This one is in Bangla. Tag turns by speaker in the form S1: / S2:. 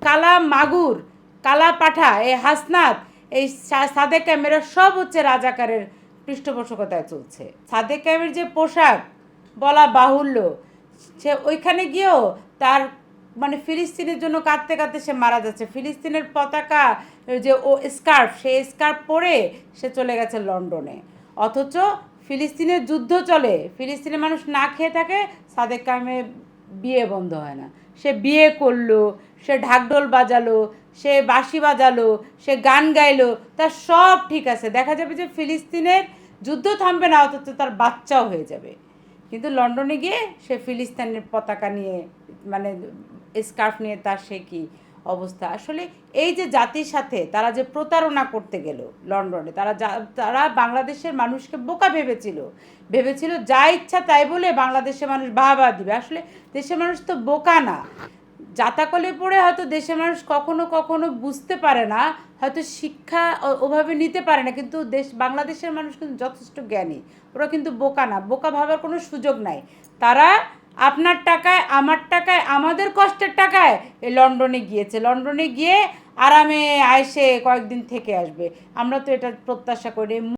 S1: কালা মাগুর, কালা পাঠা, এই হাসনাত, এই সাদেক ক্যামেরা সব হচ্ছে রাজাকারের পৃষ্ঠপোষকতায় চলছে। সাদেক ক্যামের যে পোশাক বলা বাহুল্য, সে ওইখানে গিয়েও তার মানে ফিলিস্তিনের জন্য কাঁদতে কাঁদতে সে মারা যাচ্ছে। ফিলিস্তিনের পতাকা যে ও স্কার্ফ, সেই স্কার্ফ পরে সে চলে গেছে লন্ডনে। অথচ ফিলিস্তিনের যুদ্ধ চলে, ফিলিস্তিনের মানুষ না খেয়ে থাকে, সাদেক কামের বিয়ে বন্ধ হয় না। সে বিয়ে করলো, সে ঢাকঢোল বাজালো, সে বাঁশি বাজালো, সে গান গাইলো, তার সব ঠিক আছে। দেখা যাবে যে ফিলিস্তিনের যুদ্ধ থামবে না, অথচ তার বাচ্চাও হয়ে যাবে। কিন্তু লন্ডনে গিয়ে সে ফিলিস্তিনের পতাকা নিয়ে মানে স্কার্ফ নিয়ে তার সে কী অবস্থা। আসলে এই যে জাতির সাথে তারা যে প্রতারণা করতে গেল লন্ডনে, তারা বাংলাদেশের মানুষকে বোকা ভেবেছিল যা ইচ্ছা তাই বলে বাংলাদেশের মানুষ বাহবা দিবে। আসলে দেশের মানুষ তো বোকা না। জাতাকলে পড়ে হয়তো দেশের মানুষ কখনো কখনো বুঝতে পারে না, হয়তো শিক্ষা ওভাবে নিতে পারে না, কিন্তু বাংলাদেশের মানুষ কিন্তু যথেষ্ট জ্ঞানী। ওরা কিন্তু বোকা না, বোকা ভাবার কোনো সুযোগ নাই। তারা আপনার টাকায়, আমার টাকায়, আমাদের কষ্টের টাকায় এই লন্ডনে গিয়েছে। লন্ডনে গিয়ে আরামে আইসে কয়েকদিন থেকে আসবে। আমরা তো এটা প্রত্যাশা করি।